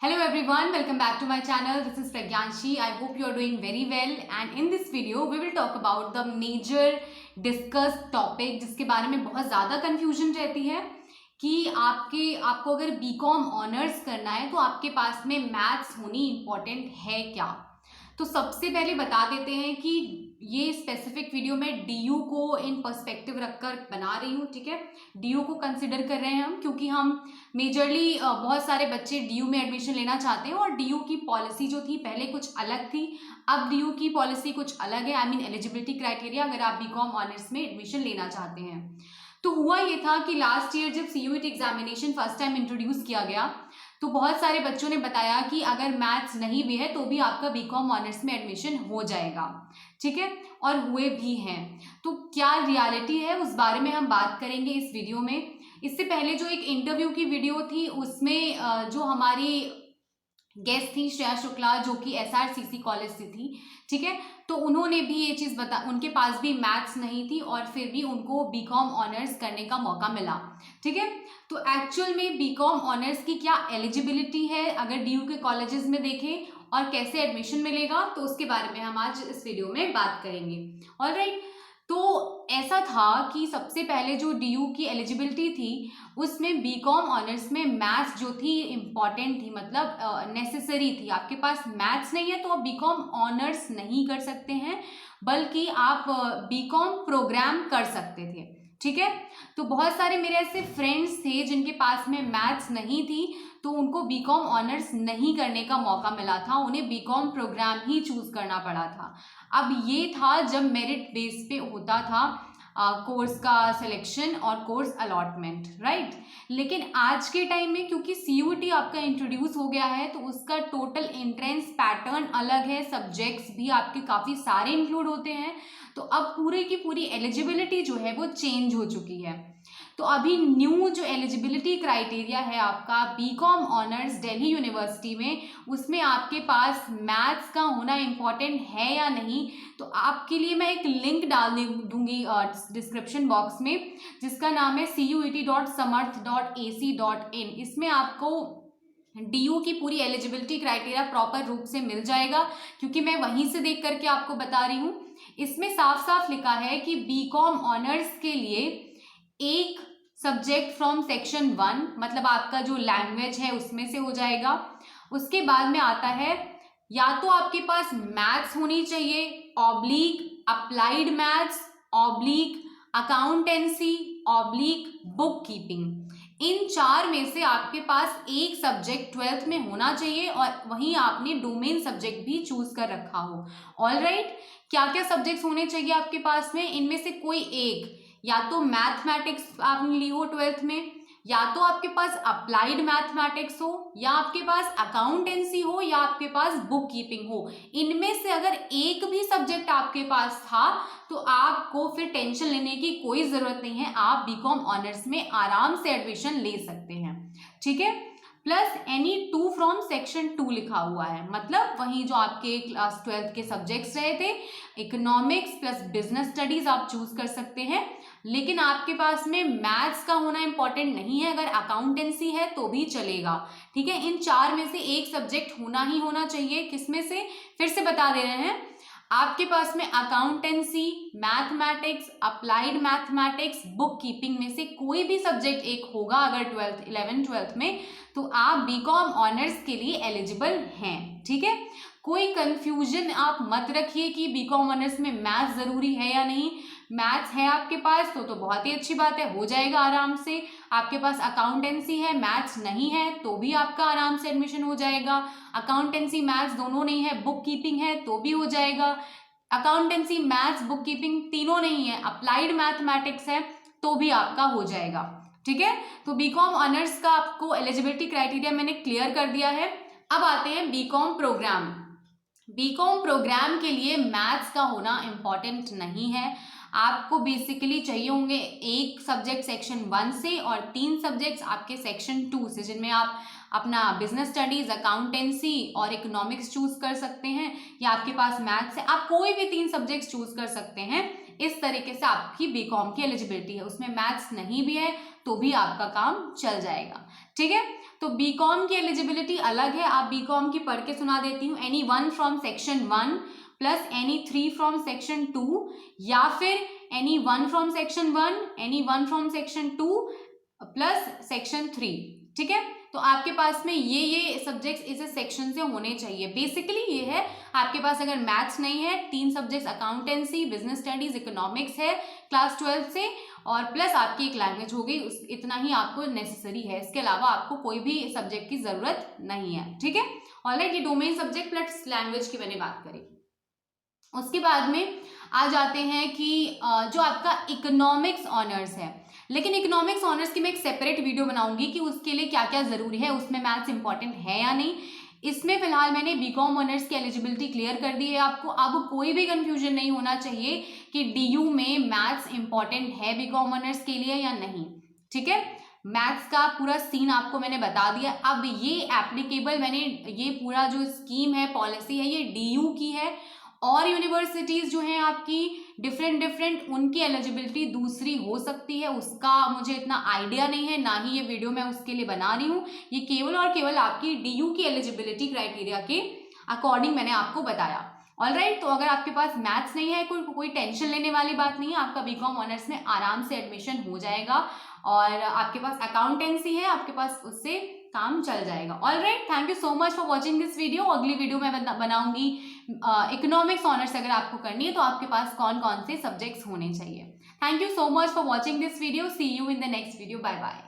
Hello everyone, welcome back to my channel. This is Pragyanshi. I hope you are doing very well and in this video we will talk about the major discussed topic जिसके बारे में बहुत ज़्यादा confusion रहती है कि आपको अगर बीकॉम ऑनर्स करना है तो आपके पास में मैथ्स होनी इम्पोर्टेंट है क्या। तो सबसे पहले बता देते हैं कि ये स्पेसिफिक वीडियो में डीयू को इन पर्सपेक्टिव रखकर बना रही हूँ, ठीक है। डीयू को कंसिडर कर रहे हैं हम क्योंकि हम मेजरली बहुत सारे बच्चे डीयू में एडमिशन लेना चाहते हैं और डीयू की पॉलिसी जो थी पहले कुछ अलग थी, अब डीयू की पॉलिसी कुछ अलग है। आई मीन एलिजिबिलिटी क्राइटेरिया अगर आप बीकॉम ऑनर्स में एडमिशन लेना चाहते हैं। तो हुआ ये था कि लास्ट ईयर जब CUET examination first time introduce किया गया तो बहुत सारे बच्चों ने बताया कि अगर मैथ्स नहीं भी है तो भी आपका बीकॉम ऑनर्स में एडमिशन हो जाएगा, ठीक है, और हुए भी हैं। तो क्या रियलिटी है उस बारे में हम बात करेंगे इस वीडियो में। इससे पहले जो एक इंटरव्यू की वीडियो थी उसमें जो हमारी गेस्ट थी श्रेया शुक्ला जो कि एसआरसीसी कॉलेज से थी, ठीक है, तो उन्होंने भी ये चीज़ उनके पास भी मैथ्स नहीं थी और फिर भी उनको बीकॉम ऑनर्स करने का मौका मिला, ठीक है। तो एक्चुअल में बीकॉम ऑनर्स की क्या एलिजिबिलिटी है अगर डीयू के कॉलेजेस में देखें और कैसे एडमिशन मिलेगा, तो उसके बारे में हम आज इस वीडियो में बात करेंगे। ऑलराइट, तो ऐसा था कि सबसे पहले जो डीयू की एलिजिबिलिटी थी उसमें बीकॉम ऑनर्स में मैथ्स जो थी इम्पॉर्टेंट थी, मतलब नेसेसरी थी। आपके पास मैथ्स नहीं है तो आप बीकॉम ऑनर्स नहीं कर सकते हैं, बल्कि आप बीकॉम प्रोग्राम कर सकते थे, ठीक है। तो बहुत सारे मेरे ऐसे फ्रेंड्स थे जिनके पास में मैथ्स नहीं थी तो उनको बीकॉम ऑनर्स नहीं करने का मौका मिला था, उन्हें बीकॉम प्रोग्राम ही चूज करना पड़ा था। अब ये था जब मेरिट बेस पे होता था कोर्स का सिलेक्शन और कोर्स अलॉटमेंट, राइट। लेकिन आज के टाइम में क्योंकि सीयूईटी आपका इंट्रोड्यूस हो गया है तो उसका टोटल एंट्रेंस पैटर्न अलग है, सब्जेक्ट्स भी आपके काफ़ी सारे इंक्लूड होते हैं, तो अब पूरे की पूरी एलिजिबिलिटी जो है वो चेंज हो चुकी है। तो अभी न्यू जो एलिजिबिलिटी क्राइटेरिया है आपका बीकॉम ऑनर्स दिल्ली यूनिवर्सिटी में, उसमें आपके पास मैथ्स का होना इम्पॉर्टेंट है या नहीं। तो आपके लिए मैं एक लिंक डाल दूंगी डिस्क्रिप्शन बॉक्स में जिसका नाम है cuet.samarth.ac.in। इसमें आपको डीयू की पूरी एलिजिबिलिटी क्राइटेरिया प्रॉपर रूप से मिल जाएगा क्योंकि मैं वहीं से देख करके आपको बता रही हूँ। इसमें साफ साफ लिखा है कि बीकॉम ऑनर्स के लिए एक सब्जेक्ट फ्रॉम सेक्शन 1, मतलब आपका जो लैंग्वेज है उसमें से हो जाएगा। उसके बाद में आता है या तो आपके पास मैथ्स होनी चाहिए oblique applied maths oblique accountancy oblique book keeping. इन चार में से आपके पास एक सब्जेक्ट 12th में होना चाहिए और वहीं आपने डोमेन सब्जेक्ट भी चूज कर रखा हो। ऑलराइट, क्या क्या सब्जेक्ट्स होने चाहिए आपके पास में, इनमें से कोई एक, या तो मैथमेटिक्स आपने ली हो 12th में, या तो आपके पास अप्लाइड मैथमेटिक्स हो, या आपके पास अकाउंटेंसी हो, या आपके पास बुक कीपिंग हो। इनमें से अगर एक भी सब्जेक्ट आपके पास था तो आपको फिर टेंशन लेने की कोई ज़रूरत नहीं है, आप बीकॉम ऑनर्स में आराम से एडमिशन ले सकते हैं, ठीक है। प्लस एनी 2 फ्रॉम सेक्शन 2 लिखा हुआ है, मतलब वहीं जो आपके क्लास 12th के सब्जेक्ट्स रहे थे इकोनॉमिक्स प्लस बिजनेस स्टडीज आप चूज कर सकते हैं। लेकिन आपके पास में मैथ्स का होना इंपॉर्टेंट नहीं है, अगर अकाउंटेंसी है तो भी चलेगा, ठीक है। इन चार में से एक सब्जेक्ट होना ही होना चाहिए। किसमें से, फिर से बता दे रहे हैं, आपके पास में accountancy, mathematics, applied mathematics, book keeping में से कोई भी सब्जेक्ट एक होगा अगर 11th-12th में, तो आप बीकॉम ऑनर्स के लिए एलिजिबल हैं, ठीक है। कोई कंफ्यूजन आप मत रखिए कि बीकॉम ऑनर्स में मैथ्स जरूरी है या नहीं। मैथ्स है आपके पास तो बहुत ही अच्छी बात है, हो जाएगा आराम से। आपके पास अकाउंटेंसी है, मैथ्स नहीं है तो भी आपका आराम से एडमिशन हो जाएगा। अकाउंटेंसी मैथ्स दोनों नहीं है, बुक कीपिंग है तो भी हो जाएगा। अकाउंटेंसी मैथ्स बुक कीपिंग तीनों नहीं है, अप्लाइड मैथमेटिक्स है तो भी आपका हो जाएगा, ठीक है। तो बीकॉम ऑनर्स का आपको एलिजिबिलिटी क्राइटेरिया मैंने क्लियर कर दिया है। अब आते हैं बीकॉम प्रोग्राम। बीकॉम प्रोग्राम के लिए मैथ्स का होना इम्पॉर्टेंट नहीं है, आपको बेसिकली चाहिए होंगे एक सब्जेक्ट सेक्शन 1 से और 3 सब्जेक्ट्स आपके सेक्शन 2 से, जिनमें आप अपना बिजनेस स्टडीज, अकाउंटेंसी और इकोनॉमिक्स चूज कर सकते हैं, या आपके पास मैथ्स है, आप कोई भी 3 सब्जेक्ट्स चूज कर सकते हैं। इस तरीके से आपकी बीकॉम की एलिजिबिलिटी है, उसमें मैथ्स नहीं भी है तो भी आपका काम चल जाएगा, ठीक है। तो बीकॉम की एलिजिबिलिटी अलग है, आप बीकॉम की पढ़ के सुना देती हूँ। Any one from section 1 plus any 3 from section 2, या फिर any one from section 1, any one from section 2 plus section 3। ठीक है, तो आपके पास में ये सब्जेक्ट्स इस सेक्शन से होने चाहिए। बेसिकली ये है, आपके पास अगर मैथ्स नहीं है, 3 subjects accountancy, business studies, economics है क्लास 12 से, और प्लस आपकी एक लैंग्वेज हो गई, इतना ही आपको नेसेसरी है। इसके अलावा आपको कोई भी सब्जेक्ट की जरूरत नहीं है। ठीक है, ऑलराइट, ये डोमेन सब्जेक्ट प्लस लैंग्वेज की मैंने बात करी। उसके बाद में आ जाते हैं कि जो आपका इकोनॉमिक्स ऑनर्स है, लेकिन इकोनॉमिक्स ऑनर्स की मैं एक सेपरेट वीडियो बनाऊंगी कि उसके लिए क्या क्या जरूरी है, उसमें मैथ्स इंपॉर्टेंट है या नहीं। इसमें फिलहाल मैंने बीकॉम ऑनर्स की एलिजिबिलिटी क्लियर कर दी है आपको। अब कोई भी कंफ्यूजन नहीं होना चाहिए कि डीयू में मैथ्स इंपॉर्टेंट है बीकॉम ऑनर्स के लिए या नहीं। ठीक है, मैथ्स का पूरा सीन आपको मैंने बता दिया। अब ये एप्लीकेबल, मैंने ये पूरा जो स्कीम है, पॉलिसी है, ये डीयू की है, और यूनिवर्सिटीज जो हैं आपकी डिफरेंट उनकी एलिजिबिलिटी दूसरी हो सकती है, उसका मुझे इतना आइडिया नहीं है, ना ही ये वीडियो मैं उसके लिए बना रही हूँ। ये केवल और केवल आपकी डीयू की एलिजिबिलिटी क्राइटेरिया के अकॉर्डिंग मैंने आपको बताया। ऑलराइट, तो अगर आपके पास मैथ्स नहीं है, कोई टेंशन लेने वाली बात नहीं है, आपका बीकॉम ऑनर्स में आराम से एडमिशन हो जाएगा, और आपके पास अकाउंटेंसी है, आपके पास उससे काम चल जाएगा। Alright, thank you so much for watching this video. अगली वीडियो में बनाऊंगी इकोनॉमिक्स ऑनर्स अगर आपको करनी है तो आपके पास कौन कौन से सब्जेक्ट्स होने चाहिए। Thank you so much for watching this video. See you in the next video. Bye bye.